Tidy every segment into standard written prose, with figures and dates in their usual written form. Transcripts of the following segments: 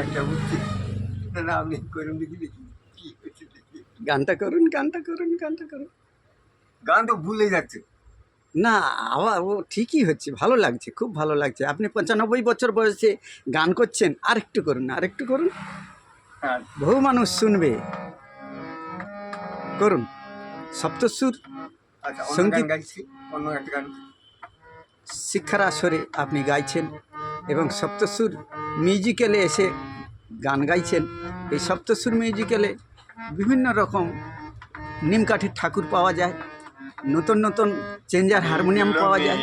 একটা বুঝছি না, আপনি করুন দেখি দেখি কি হচ্ছে দেখি। গানটা করুন, গানটা করুন, গানটা করুন। গান তো ভুলে যাচ্ছে। না, আবার ও ঠিকই হচ্ছে, ভালো লাগছে, খুব ভালো লাগছে। আপনি 95 বছর বয়সে গান করছেন, আরেকটু করুন, আরেকটু করুন, হ্যাঁ, বহু মানুষ শুনবে। করুন। সপ্তসুর আচ্ছা অন্য গান সঙ্গীত গাইছি, অন্য একটা গান। শিক্ষার আসরে আপনি গাইছেন এবং সপ্তসুর মিউজিক্যালে এসে গান গাইছেন। এই সপ্তসুর মিউজিক্যালে বিভিন্ন রকম নিমকাঠির ঠাকুর পাওয়া যায়, নতুন নতুন চেঞ্জার হারমোনিয়াম পাওয়া যায়।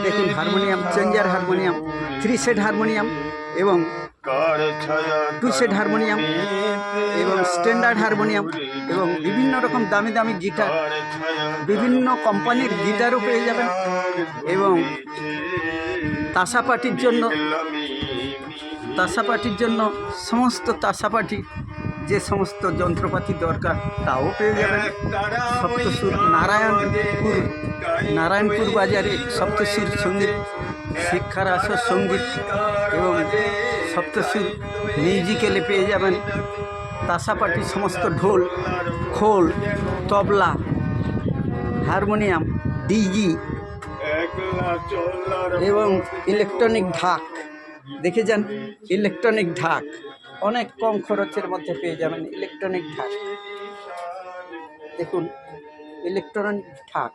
দেখুন, harmonium, changer harmonium, 3 set harmonium এবং 2 সেট হারমোনিয়াম এবং স্ট্যান্ডার্ড হারমোনিয়াম এবং বিভিন্ন রকম দামি দামি গিটার, বিভিন্ন কোম্পানির গিটারও পেয়ে যাবেন। এবং তাসা পার্টির জন্য সমস্ত তাসা পার্টি যে সমস্ত যন্ত্রপাতি দরকার তাও পেয়ে যাবেন। সপ্তসুর নারায়ণপুর বাজারে সপ্তসুর সঙ্গীত শিক্ষার আসর সঙ্গীত এবং সপ্তসুর মিউজিক্যালে পেয়ে যাবেন তাসা পার্টির সমস্ত ঢোল, খোল, তবলা, হারমোনিয়াম, ডিজি এবং ইলেকট্রনিক ঢাক। দেখে যান, ইলেকট্রনিক ঢাক অনেক কম খরচের মধ্যে পেয়ে যাবেন। ইলেকট্রনিক ঢাক দেখুন, ইলেকট্রনিক ঢাক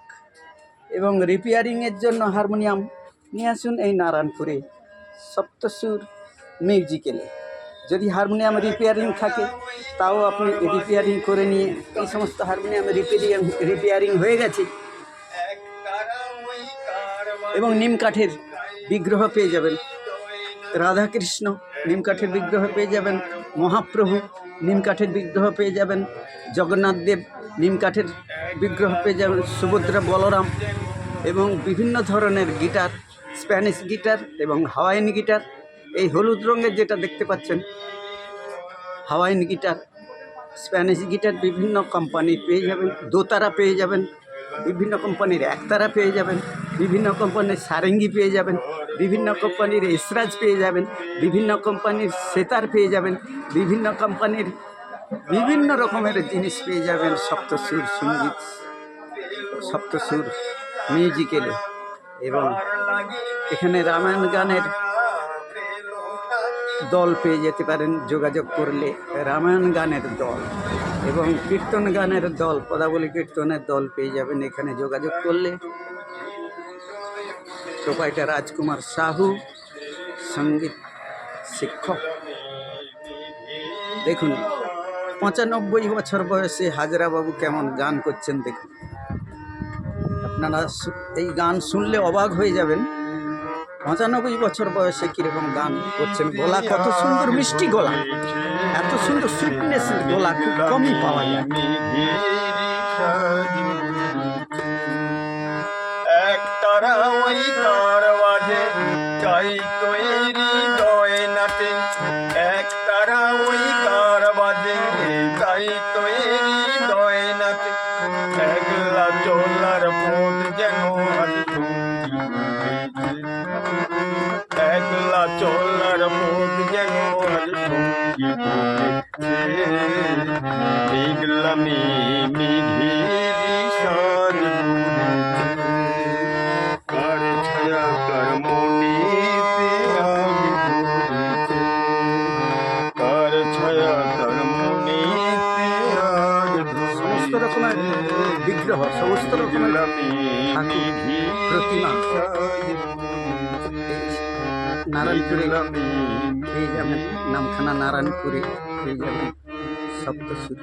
এবং রিপেয়ারিংয়ের জন্য হারমোনিয়াম নিয়ে আসুন এই নারায়ণপুরে সপ্তসুর মিউজিক্যালে। যদি হারমোনিয়াম রিপেয়ারিং থাকে তাও আপনি রিপেয়ারিং করে নিয়ে, এই সমস্ত হারমোনিয়াম রিপেয়ারিং হয়ে গেছে এবং নিমকাঠের বিগ্রহ পেয়ে যাবেন। রাধাকৃষ্ণ নিমকাঠের বিগ্রহ পেয়ে যাবেন, মহাপ্রভু নিমকাঠের বিগ্রহ পেয়ে যাবেন, জগন্নাথ দেব নিমকাঠের বিগ্রহ পেয়ে যাবেন, সুভদ্রা, বলরাম এবং বিভিন্ন ধরনের গিটার, স্প্যানিশ গিটার এবং হাওয়াইন গিটার। এই হলুদ রঙের যেটা দেখতে পাচ্ছেন হাওয়াইন গিটার, স্প্যানিশ গিটার বিভিন্ন কোম্পানির পেয়ে যাবেন। দোতারা পেয়ে যাবেন, বিভিন্ন কোম্পানির একতারা পেয়ে যাবেন, বিভিন্ন কোম্পানির সারেঙ্গি পেয়ে যাবেন, বিভিন্ন কোম্পানির এসরাজ পেয়ে যাবেন, বিভিন্ন কোম্পানির সেতার পেয়ে যাবেন, বিভিন্ন কোম্পানির বিভিন্ন রকমের জিনিস পেয়ে যাবেন সপ্তসুর সঙ্গীত, সপ্তসুর মিউজিক্যালে। এবং এখানে রামায়ণ গানের দল পেয়ে যেতে পারেন যোগাযোগ করলে, রামায়ণ গানের দল এবং কীর্তন গানের দল, পদাবলী কীর্তনের দল পেয়ে যাবেন এখানে যোগাযোগ করলে। প্রোপাইটার রাজকুমার সাহু, সঙ্গীত শিক্ষক। দেখুন, 95 বছর বয়সে হাজরাবাবু কেমন গান করছেন দেখুন। আপনারা এই গান শুনলে অবাক হয়ে যাবেন, 95 বছর বয়সে কীরকম গান করছেন। গলা কত সুন্দর, মিষ্টি গলা, এত সুন্দর সুইটনেস গলা খুব কমই পাওয়া যায়। একতারা ওই কার বাজে চাই তৈরি দয় নাতে, একতারা ওই কার বাজে চাই তৈরি দয় নাতে, একলা চলার পথ যেন একলা চলার পথ যেন মেঘলামি মেঘেরি সাজ কার ছায়া কার মনেতে আগে ধরেছে, কার ছায়া কার মনেতে আগে সমস্ত রকমের বিগ্রহ, সমস্ত রকমের ঠাকুর, প্রতিমা নারায়ণপুরে পেয়ে যাবেন। নামখানা নারায়ণপুরে পেয়ে যাবেন সপ্তসুর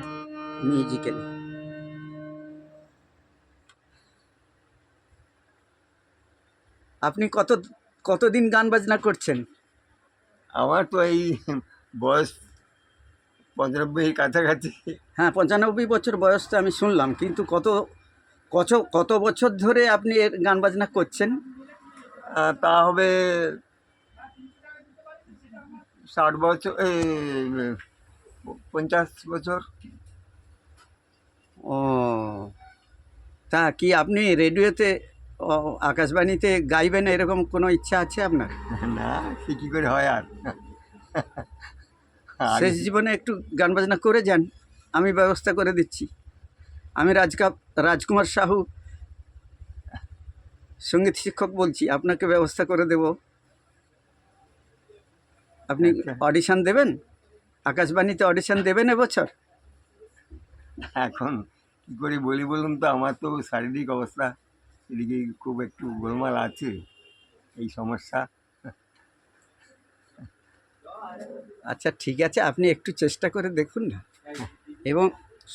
মিউজিক্যালে। আপনি কতদিন গান বাজনা করছেন? আমার তো এই বয়স 95 কাছাকাছি। হ্যাঁ, 95 বছর বয়স তো আমি শুনলাম, কিন্তু কত বছর ধরে আপনি এর গান বাজনা করছেন? তা হবে 60 বছর, 50 বছর। ও, তা কি আপনি রেডিওতে, আকাশবাণীতে গাইবেন এরকম কোনো ইচ্ছা আছে আপনার? না, সে কী করে হয় আর। শেষ জীবনে একটু গান বাজনা করে যান, আমি ব্যবস্থা করে দিচ্ছি। আমি রাজকুমার সাহু সঙ্গীত শিক্ষক বলছি, আপনাকে ব্যবস্থা করে দেব। আপনি আচ্ছা। অডিশন দেবেন, আকাশবাণীতে অডিশন দেবেন এবছর? এখন কী করে বলি বলুন তো, আমার তো শারীরিক অবস্থা এদিকে খুব একটু গোলমাল আছে, এই সমস্যা। আচ্ছা ঠিক আছে, আপনি একটু চেষ্টা করে দেখুন না। এবং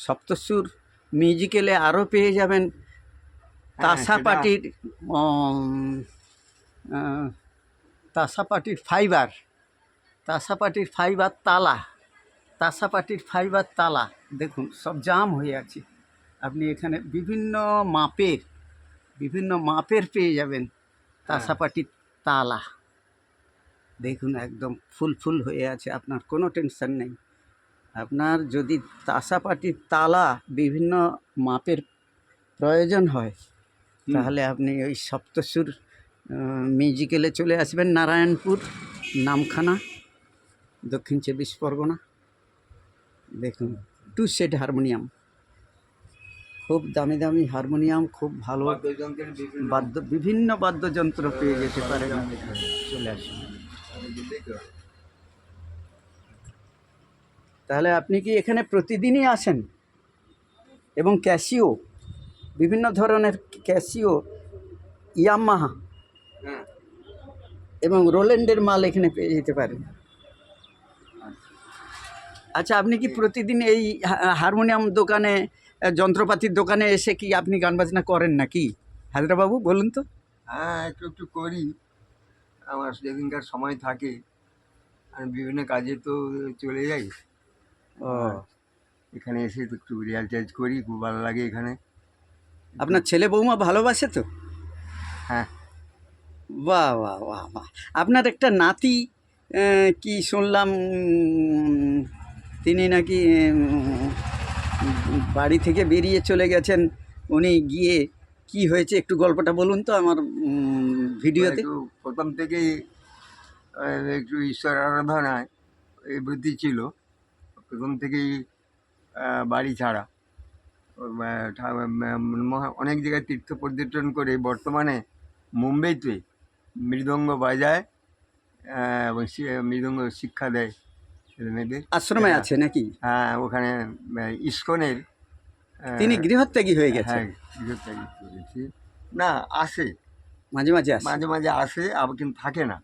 সপ্তসুর মিউজিক্যালে আরও পেয়ে যাবেন তাসা সেটা- পার্টির তাসা পার্টির ফাইবার, তাসা পার্টির ফাইবার তালা, তাসা পার্টির ফাইবার তালা দেখুন সব জাম হয়ে আছে। আপনি এখানে বিভিন্ন মাপের পেয়ে যাবেন তাসা পার্টির তালা। দেখুন একদম ফুল হয়ে আছে, আপনার কোনো টেনশন নেই। আপনার যদি তাসা পাটির তালা বিভিন্ন মাপের প্রয়োজন হয়, তাহলে আপনি ওই সপ্তসুর মিউজিক্যালে চলে আসবেন, নারায়ণপুর নামখানা, দক্ষিণ 24 পরগনা। দেখুন 2 সেট হারমোনিয়াম, খুব দামি দামি হারমোনিয়াম, খুব ভালো বাদ্যযন্ত্রের বিভিন্ন বাদ্যযন্ত্র পেয়ে যেতে পারেন। চলে আসুন। তাহলে আপনি কি এখানে প্রতিদিনই আসেন? এবং ক্যাসিও, বিভিন্ন ধরনের ক্যাসিও, ইয়ামাহা হ্যাঁ, এবং রোল্যান্ডের মাল এখানে পেয়ে যেতে পারেন। আচ্ছা, আপনি কি প্রতিদিন এই হারমোনিয়াম দোকানে, যন্ত্রপাতির দোকানে এসে কি আপনি গান বাজনা করেন নাকি হায়দ্রাবাবু, বলুন তো? হ্যাঁ, একটু একটু করি, আমার যেদিনকার সময় থাকে। আমি বিভিন্ন কাজে তো চলে যাই, ও, এখানে এসে তো একটু রিয়াল টিয়াজ করি, খুব ভালো লাগে এখানে। আপনার ছেলে বৌমা ভালোবাসে তো? হ্যাঁ, বাহ বাহ বাহ বাহ। আপনার একটা নাতি কি শুনলাম, তিনি নাকি বাড়ি থেকে বেরিয়ে চলে গেছেন, উনি গিয়ে কি হয়েছে একটু গল্পটা বলুন তো আমার ভিডিওতে। একটু প্রথম থেকেই একটু ঈশ্বর আরাধনায় এই বৃদ্ধি ছিল, প্রথম থেকেই বাড়ি ছাড়া। অনেক জায়গায় তীর্থ পর্যটন করে বর্তমানে মুম্বাইতে মৃদঙ্গ বাজায়, এবং মৃদঙ্গ শিক্ষা দেয় ছেলে মেয়েদের। আশ্রমে আছে নাকি? হ্যাঁ, ওখানে ইস্কনের তিনি গৃহত্যাগী হয়ে গেছেন? হ্যাঁ, গৃহত্যাগী করেছি। না, আসে মাঝে মাঝে আসে? মাঝে মাঝে আসে, আবার কিন্তু থাকে না,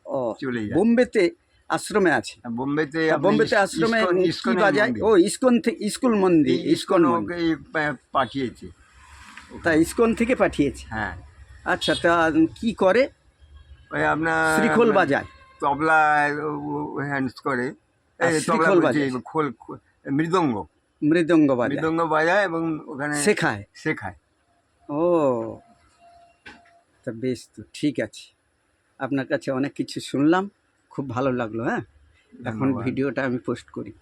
ও, চলে যায়। বোম্বেতে আশ্রমে আছে? বোম্বেতে বোম্বেতে আশ্রমে কি বাজায়? ও, ইস্কন থেকে, স্কুল মন্দির, ইস্কন ওকে পাঠিয়েছে। তা ইস্কন থেকে পাঠিয়েছে? হ্যাঁ, আচ্ছা, তা কি করে? ওই আপনার শ্রীখোল বাজায়? তবলা হ্যান্ডস করে, আর তবলা শ্রীখোল বলছি, বাজায়? মৃদঙ্গ মৃদঙ্গ বাজায়? মৃদঙ্গ বাজায় এবং ওখানে শেখায়। ও, তা বেশ, তো ঠিক আছে। আপনার কাছে অনেক কিছু শুনলাম, খুব ভালো লাগলো। হ্যাঁ, এখন ধন্যবাদ। ভিডিওটা আমি পোস্ট করি।